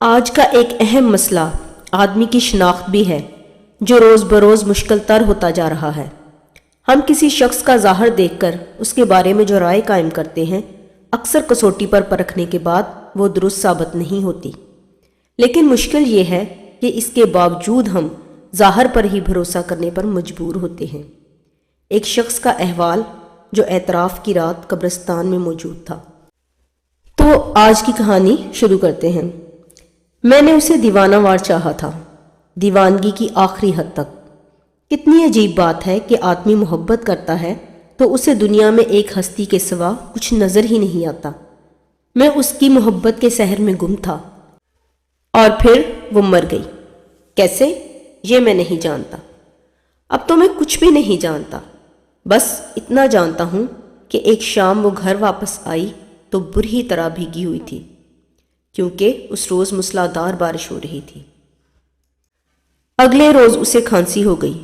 آج کا ایک اہم مسئلہ آدمی کی شناخت بھی ہے، جو روز بروز مشکل تر ہوتا جا رہا ہے۔ ہم کسی شخص کا ظاہر دیکھ کر اس کے بارے میں جو رائے قائم کرتے ہیں، اکثر کسوٹی پر پرکھنے کے بعد وہ درست ثابت نہیں ہوتی۔ لیکن مشکل یہ ہے کہ اس کے باوجود ہم ظاہر پر ہی بھروسہ کرنے پر مجبور ہوتے ہیں۔ ایک شخص کا احوال جو اعتراف کی رات قبرستان میں موجود تھا۔ تو آج کی کہانی شروع کرتے ہیں۔ میں نے اسے دیوانہ وار چاہا تھا، دیوانگی کی آخری حد تک۔ کتنی عجیب بات ہے کہ آدمی محبت کرتا ہے تو اسے دنیا میں ایک ہستی کے سوا کچھ نظر ہی نہیں آتا۔ میں اس کی محبت کے سحر میں گم تھا، اور پھر وہ مر گئی۔ کیسے؟ یہ میں نہیں جانتا۔ اب تو میں کچھ بھی نہیں جانتا، بس اتنا جانتا ہوں کہ ایک شام وہ گھر واپس آئی تو بری طرح بھیگی ہوئی تھی، کیونکہ اس روز موسلادھار بارش ہو رہی تھی۔ اگلے روز اسے کھانسی ہو گئی۔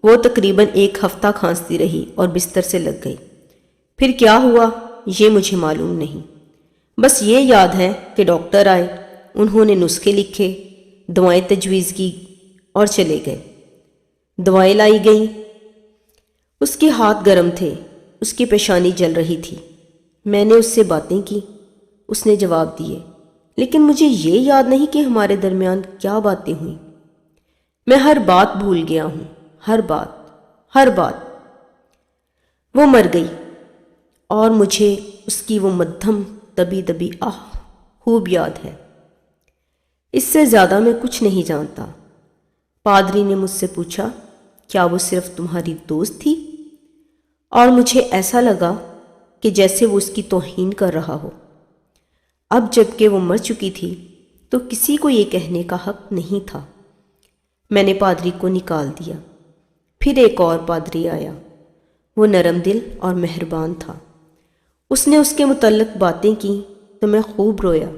وہ تقریباً 1 ہفتہ کھانستی رہی اور بستر سے لگ گئی۔ پھر کیا ہوا یہ مجھے معلوم نہیں، بس یہ یاد ہے کہ ڈاکٹر آئے، انہوں نے نسخے لکھے، دوائیں تجویز کی اور چلے گئے۔ دوائیں لائی گئیں۔ اس کے ہاتھ گرم تھے، اس کی پیشانی جل رہی تھی۔ میں نے اس سے باتیں کی، اس نے جواب دیے، لیکن مجھے یہ یاد نہیں کہ ہمارے درمیان کیا باتیں ہوئیں۔ میں ہر بات بھول گیا ہوں، ہر بات۔ وہ مر گئی، اور مجھے اس کی وہ مدھم دبی دبی آہ خوب یاد ہے۔ اس سے زیادہ میں کچھ نہیں جانتا۔ پادری نے مجھ سے پوچھا، کیا وہ صرف تمہاری دوست تھی؟ اور مجھے ایسا لگا کہ جیسے وہ اس کی توہین کر رہا ہو۔ اب جب کہ وہ مر چکی تھی تو کسی کو یہ کہنے کا حق نہیں تھا۔ میں نے پادری کو نکال دیا۔ پھر ایک اور پادری آیا۔ وہ نرم دل اور مہربان تھا۔ اس نے اس کے متعلق باتیں کی تو میں خوب رویا،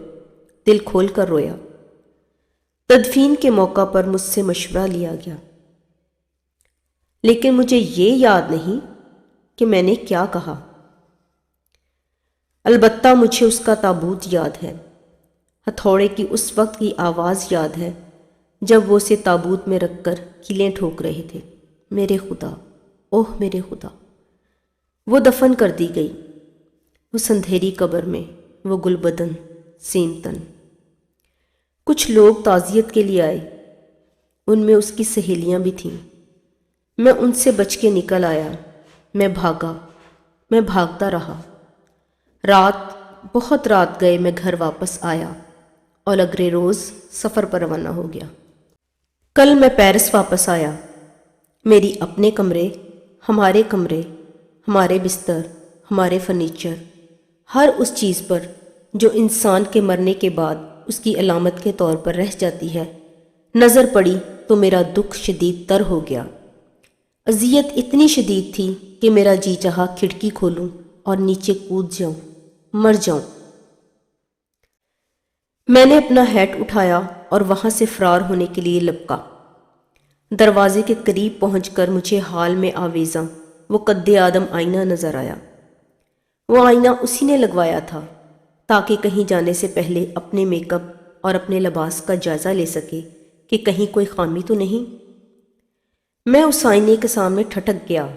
دل کھول کر رویا۔ تدفین کے موقع پر مجھ سے مشورہ لیا گیا، لیکن مجھے یہ یاد نہیں کہ میں نے کیا کہا۔ البتہ مجھے اس کا تابوت یاد ہے، ہتھوڑے کی اس وقت کی آواز یاد ہے جب وہ اسے تابوت میں رکھ کر کیلیں ٹھوک رہے تھے۔ میرے خدا، اوہ میرے خدا! وہ دفن کر دی گئی، اس اندھیری قبر میں، وہ گل بدن سیم تن۔ کچھ لوگ تعزیت کے لیے آئے، ان میں اس کی سہیلیاں بھی تھیں۔ میں ان سے بچ کے نکل آیا۔ میں بھاگتا رہا۔ بہت رات گئے میں گھر واپس آیا اور اگلے روز سفر پر روانہ ہو گیا۔ کل میں پیرس واپس آیا۔ میری اپنے کمرے، ہمارے بستر، ہمارے فرنیچر، ہر اس چیز پر جو انسان کے مرنے کے بعد اس کی علامت کے طور پر رہ جاتی ہے، نظر پڑی تو میرا دکھ شدید تر ہو گیا۔ اذیت اتنی شدید تھی کہ میرا جی چاہا کھڑکی کھولوں اور نیچے کود جاؤں، مر جاؤں۔ میں نے اپنا ہیٹ اٹھایا اور وہاں سے فرار ہونے کے لیے لپکا۔ دروازے کے قریب پہنچ کر مجھے حال میں آویزاں وہ قد آدم آئینہ نظر آیا۔ وہ آئینہ اسی نے لگوایا تھا تاکہ کہیں جانے سے پہلے اپنے میک اپ اور اپنے لباس کا جائزہ لے سکے کہ کہیں کوئی خامی تو نہیں۔ میں اس آئینے کے سامنے ٹھٹک گیا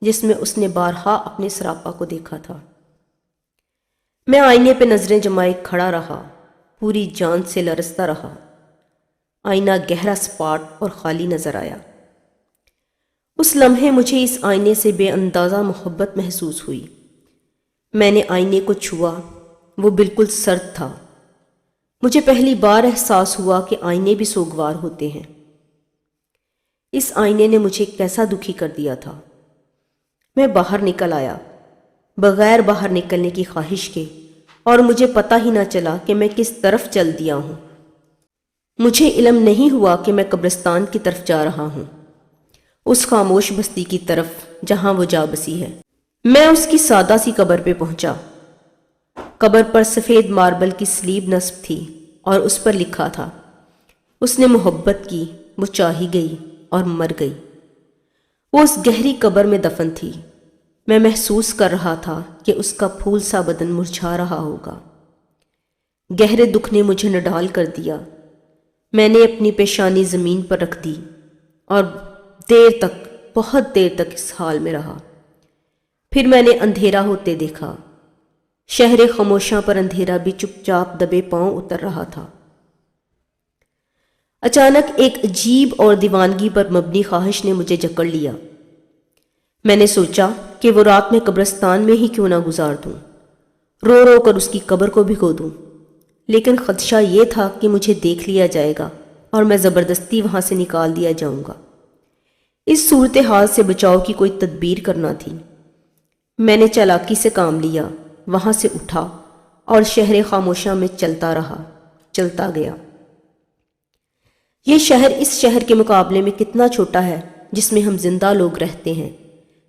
جس میں اس نے بارہا اپنے سراپا کو دیکھا تھا۔ میں آئینے پہ نظریں جمائے کھڑا رہا، پوری جان سے لرزتا رہا۔ آئینہ گہرا سپاٹ اور خالی نظر آیا۔ اس لمحے مجھے اس آئینے سے بے اندازہ محبت محسوس ہوئی۔ میں نے آئینے کو چھوا، وہ بالکل سرد تھا۔ مجھے پہلی بار احساس ہوا کہ آئینے بھی سوگوار ہوتے ہیں۔ اس آئینے نے مجھے کیسا دکھی کر دیا تھا۔ میں باہر نکل آیا، بغیر باہر نکلنے کی خواہش کے، اور مجھے پتہ ہی نہ چلا کہ میں کس طرف چل دیا ہوں۔ مجھے علم نہیں ہوا کہ میں قبرستان کی طرف جا رہا ہوں، اس خاموش بستی کی طرف جہاں وہ جا بسی ہے۔ میں اس کی سادہ سی قبر پہ پہنچا۔ قبر پر سفید ماربل کی سلیب نصب تھی اور اس پر لکھا تھا، اس نے محبت کی، وہ چاہی گئی اور مر گئی۔ وہ اس گہری قبر میں دفن تھی۔ میں محسوس کر رہا تھا کہ اس کا پھول سا بدن مرجھا رہا ہوگا۔ گہرے دکھ نے مجھے نڈال کر دیا۔ میں نے اپنی پیشانی زمین پر رکھ دی اور بہت دیر تک اس حال میں رہا۔ پھر میں نے اندھیرا ہوتے دیکھا۔ شہر خاموشاں پر اندھیرا بھی چپ چاپ دبے پاؤں اتر رہا تھا۔ اچانک ایک عجیب اور دیوانگی پر مبنی خواہش نے مجھے جکڑ لیا۔ میں نے سوچا کہ وہ رات میں قبرستان میں ہی کیوں نہ گزار دوں، رو رو کر اس کی قبر کو بھگو دوں۔ لیکن خدشہ یہ تھا کہ مجھے دیکھ لیا جائے گا اور میں زبردستی وہاں سے نکال دیا جاؤں گا۔ اس صورتحال سے بچاؤ کی کوئی تدبیر کرنا تھی۔ میں نے چالاکی سے کام لیا، وہاں سے اٹھا اور شہر خاموشاں میں چلتا گیا۔ یہ شہر اس شہر کے مقابلے میں کتنا چھوٹا ہے جس میں ہم زندہ لوگ رہتے ہیں،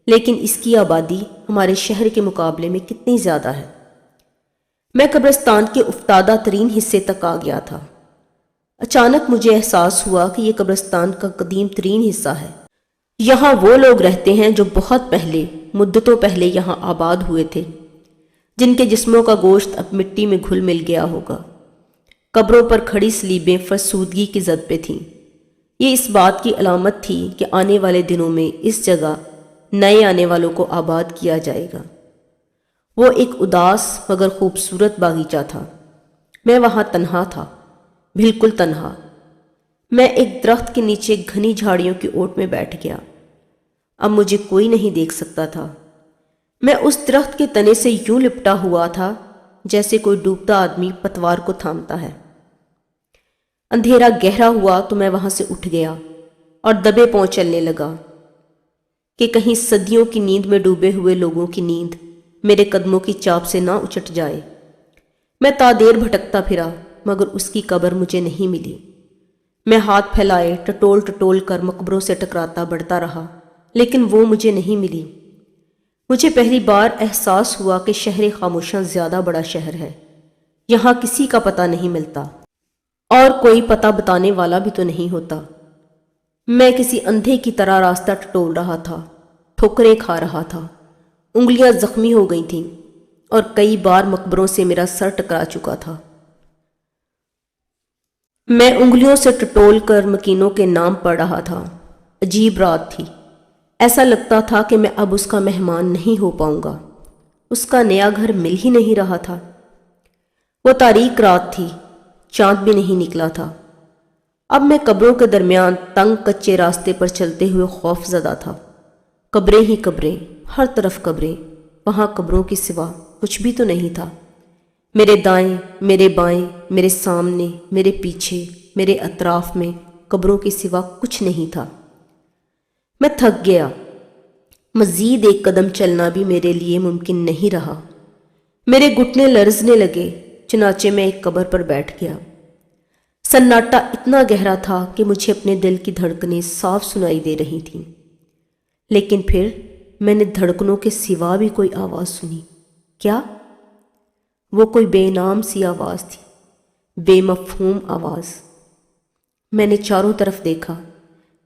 لیکن اس کی آبادی ہمارے شہر کے مقابلے میں کتنی زیادہ ہے۔ میں قبرستان کے افتادہ ترین حصے تک آ گیا تھا۔ اچانک مجھے احساس ہوا کہ یہ قبرستان کا قدیم ترین حصہ ہے۔ یہاں وہ لوگ رہتے ہیں جو بہت پہلے، مدتوں پہلے یہاں آباد ہوئے تھے، جن کے جسموں کا گوشت اب مٹی میں گھل مل گیا ہوگا۔ قبروں پر کھڑی سلیبیں فرسودگی کی زد پہ تھیں۔ یہ اس بات کی علامت تھی کہ آنے والے دنوں میں اس جگہ نئے آنے والوں کو آباد کیا جائے گا۔ وہ ایک اداس مگر خوبصورت باغیچہ تھا۔ میں وہاں تنہا تھا، بالکل تنہا۔ میں ایک درخت کے نیچے گھنی جھاڑیوں کی اوٹ میں بیٹھ گیا۔ اب مجھے کوئی نہیں دیکھ سکتا تھا۔ میں اس درخت کے تنے سے یوں لپٹا ہوا تھا جیسے کوئی ڈوبتا آدمی پتوار کو تھامتا ہے۔ اندھیرا گہرا ہوا تو میں وہاں سے اٹھ گیا اور دبے پاؤں چلنے لگا کہ کہیں صدیوں کی نیند میں ڈوبے ہوئے لوگوں کی نیند میرے قدموں کی چاپ سے نہ اچٹ جائے۔ میں تادیر بھٹکتا پھرا مگر اس کی قبر مجھے نہیں ملی۔ میں ہاتھ پھیلائے ٹٹول کر مقبروں سے ٹکراتا بڑھتا رہا، لیکن وہ مجھے نہیں ملی۔ مجھے پہلی بار احساس ہوا کہ شہر خاموشاں زیادہ بڑا شہر ہے۔ یہاں کسی کا پتہ نہیں ملتا اور کوئی پتہ بتانے والا بھی تو نہیں ہوتا۔ میں کسی اندھے کی طرح راستہ ٹٹول رہا تھا، ٹھوکریں کھا رہا تھا، انگلیاں زخمی ہو گئی تھیں اور کئی بار مقبروں سے میرا سر ٹکرا چکا تھا۔ میں انگلیوں سے ٹٹول کر مکینوں کے نام پڑھ رہا تھا۔ عجیب رات تھی۔ ایسا لگتا تھا کہ میں اب اس کا مہمان نہیں ہو پاؤں گا۔ اس کا نیا گھر مل ہی نہیں رہا تھا۔ وہ تاریک رات تھی، چاند بھی نہیں نکلا تھا۔ اب میں قبروں کے درمیان تنگ کچے راستے پر چلتے ہوئے خوف زدہ تھا۔ قبریں ہی قبریں، ہر طرف قبریں، وہاں قبروں کی سوا کچھ بھی تو نہیں تھا۔ میرے دائیں، میرے بائیں، میرے سامنے، میرے پیچھے، میرے اطراف میں قبروں کے سوا کچھ نہیں تھا۔ میں تھک گیا۔ مزید ایک قدم چلنا بھی میرے لیے ممکن نہیں رہا۔ میرے گھٹنے لرزنے لگے، چنانچہ میں ایک قبر پر بیٹھ گیا۔ سناٹا اتنا گہرا تھا کہ مجھے اپنے دل کی دھڑکنیں صاف سنائی دے رہی تھیں، لیکن پھر میں نے دھڑکنوں کے سوا بھی کوئی آواز سنی۔ کیا؟ وہ کوئی بے نام سی آواز تھی، بے مفہوم آواز۔ میں نے چاروں طرف دیکھا،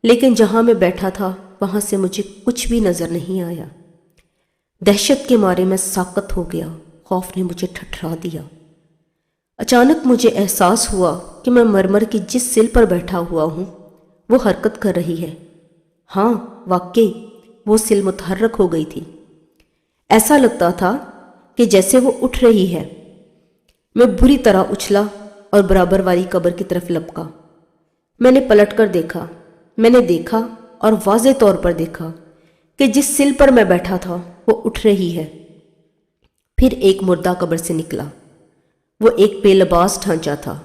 لیکن جہاں میں بیٹھا تھا وہاں سے مجھے کچھ بھی نظر نہیں آیا۔ دہشت کے مارے میں ساکت ہو گیا، خوف نے مجھے ٹھٹھرا دیا۔ اچانک مجھے احساس ہوا کہ میں مرمر کی جس سل پر بیٹھا ہوا ہوں وہ حرکت کر رہی ہے۔ ہاں، واقعی وہ سل متحرک ہو گئی تھی۔ ایسا لگتا تھا کہ جیسے وہ اٹھ رہی ہے۔ میں بری طرح اچھلا اور برابر والی قبر کی طرف لپکا۔ میں نے پلٹ کر دیکھا۔ میں نے دیکھا اور واضح طور پر دیکھا کہ جس سل پر میں بیٹھا تھا وہ اٹھ رہی ہے۔ پھر ایک مردہ قبر سے نکلا۔ وہ ایک بے لباس ڈھانچہ تھا۔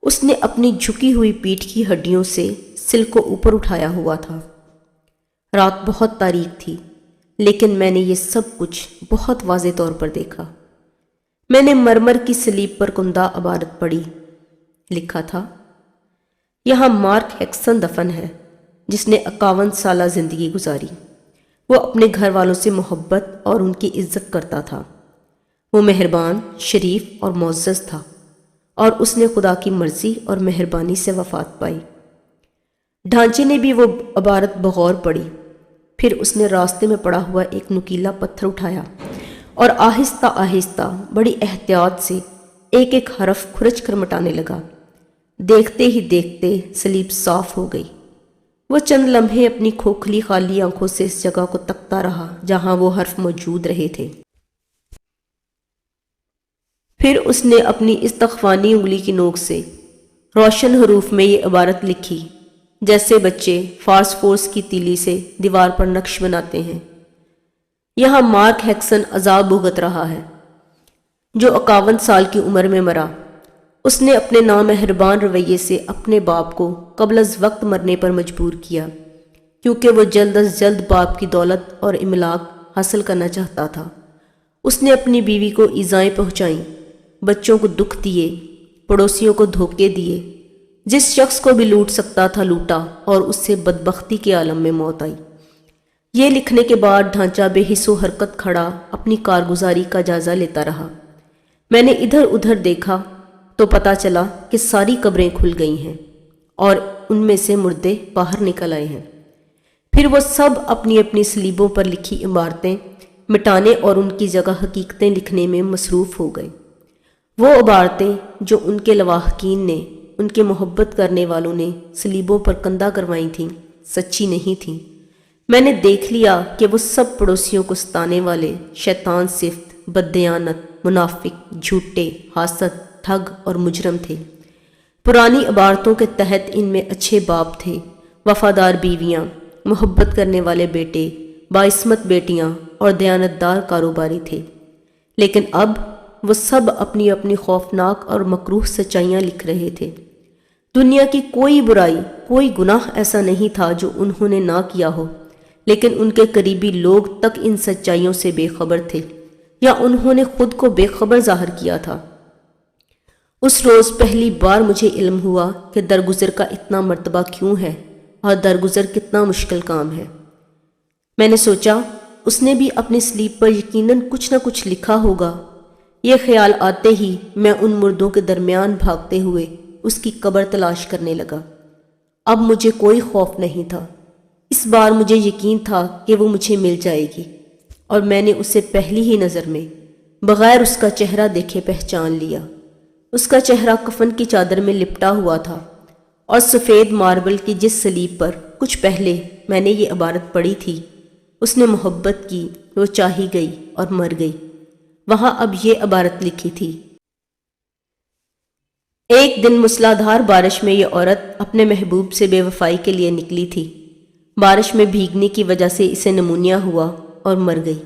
اس نے اپنی جھکی ہوئی پیٹھ کی ہڈیوں سے سل کو اوپر اٹھایا ہوا تھا۔ رات بہت تاریک تھی، لیکن میں نے یہ سب کچھ بہت واضح طور پر دیکھا۔ میں نے مرمر کی سلیب پر کندہ عبارت پڑھی۔ لکھا تھا، یہاں مارک ہیکسن دفن ہے، جس نے 51 سالہ زندگی گزاری۔ وہ اپنے گھر والوں سے محبت اور ان کی عزت کرتا تھا۔ وہ مہربان، شریف اور معزز تھا، اور اس نے خدا کی مرضی اور مہربانی سے وفات پائی۔ ڈھانچے نے بھی وہ عبارت بغور پڑھی۔ پھر اس نے راستے میں پڑا ہوا ایک نکیلا پتھر اٹھایا اور آہستہ آہستہ بڑی احتیاط سے ایک ایک حرف کھرچ کر مٹانے لگا۔ دیکھتے ہی دیکھتے سلیب صاف ہو گئی۔ وہ چند لمحے اپنی کھوکھلی خالی آنکھوں سے اس جگہ کو تکتا رہا جہاں وہ حرف موجود رہے تھے۔ پھر اس نے اپنی استخوانی انگلی کی نوک سے روشن حروف میں یہ عبارت لکھی، جیسے بچے فاسفورس کی تیلی سے دیوار پر نقش بناتے ہیں۔ یہاں مارک ہیکسن عذاب بھگت رہا ہے، جو 51 سال کی عمر میں مرا۔ اس نے اپنے نامہربان رویے سے اپنے باپ کو قبل از وقت مرنے پر مجبور کیا، کیونکہ وہ جلد از جلد باپ کی دولت اور املاک حاصل کرنا چاہتا تھا۔ اس نے اپنی بیوی کو ایذائیں پہنچائیں، بچوں کو دکھ دیے، پڑوسیوں کو دھوکے دیے۔ جس شخص کو بھی لوٹ سکتا تھا لوٹا، اور اس سے بدبختی کے عالم میں موت آئی۔ یہ لکھنے کے بعد ڈھانچہ بے حس و حرکت کھڑا اپنی کارگزاری کا جائزہ لیتا رہا۔ میں نے ادھر ادھر دیکھا تو پتا چلا کہ ساری قبریں کھل گئی ہیں اور ان میں سے مردے باہر نکل آئے ہیں۔ پھر وہ سب اپنی اپنی سلیبوں پر لکھی عبارتیں مٹانے اور ان کی جگہ حقیقتیں لکھنے میں مصروف ہو گئے۔ وہ عبارتیں جو ان کے لواحقین نے، ان کے محبت کرنے والوں نے سلیبوں پر کندہ کروائی تھیں، سچی نہیں تھیں۔ میں نے دیکھ لیا کہ وہ سب پڑوسیوں کو ستانے والے شیطان صفت، بددیانت، منافق، جھوٹے، حاسد، ٹھگ اور مجرم تھے۔ پرانی عبارتوں کے تحت ان میں اچھے باپ تھے، وفادار بیویاں، محبت کرنے والے بیٹے، باعصمت بیٹیاں اور دیانتدار کاروباری تھے۔ لیکن اب وہ سب اپنی اپنی خوفناک اور مکروہ سچائیاں لکھ رہے تھے۔ دنیا کی کوئی برائی، کوئی گناہ ایسا نہیں تھا جو انہوں نے نہ کیا ہو، لیکن ان کے قریبی لوگ تک ان سچائیوں سے بے خبر تھے، یا انہوں نے خود کو بے خبر ظاہر کیا تھا۔ اس روز پہلی بار مجھے علم ہوا کہ درگزر کا اتنا مرتبہ کیوں ہے اور درگزر کتنا مشکل کام ہے۔ میں نے سوچا اس نے بھی اپنی سلیپ پر یقیناً کچھ نہ کچھ لکھا ہوگا۔ یہ خیال آتے ہی میں ان مردوں کے درمیان بھاگتے ہوئے اس کی قبر تلاش کرنے لگا۔ اب مجھے کوئی خوف نہیں تھا، اس بار مجھے یقین تھا کہ وہ مجھے مل جائے گی، اور میں نے اسے پہلی ہی نظر میں بغیر اس کا چہرہ دیکھے پہچان لیا۔ اس کا چہرہ کفن کی چادر میں لپٹا ہوا تھا، اور سفید ماربل کی جس سلیب پر کچھ پہلے میں نے یہ عبارت پڑھی تھی، اس نے محبت کی، وہ چاہی گئی اور مر گئی، وہاں اب یہ عبارت لکھی تھی: ایک دن موسلادھار بارش میں یہ عورت اپنے محبوب سے بے وفائی کے لیے نکلی تھی۔ بارش میں بھیگنے کی وجہ سے اسے نمونیا ہوا اور مر گئی۔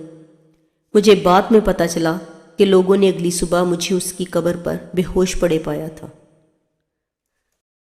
مجھے بعد میں پتہ چلا کہ لوگوں نے اگلی صبح مجھے اس کی قبر پر بے ہوش پڑے پایا تھا۔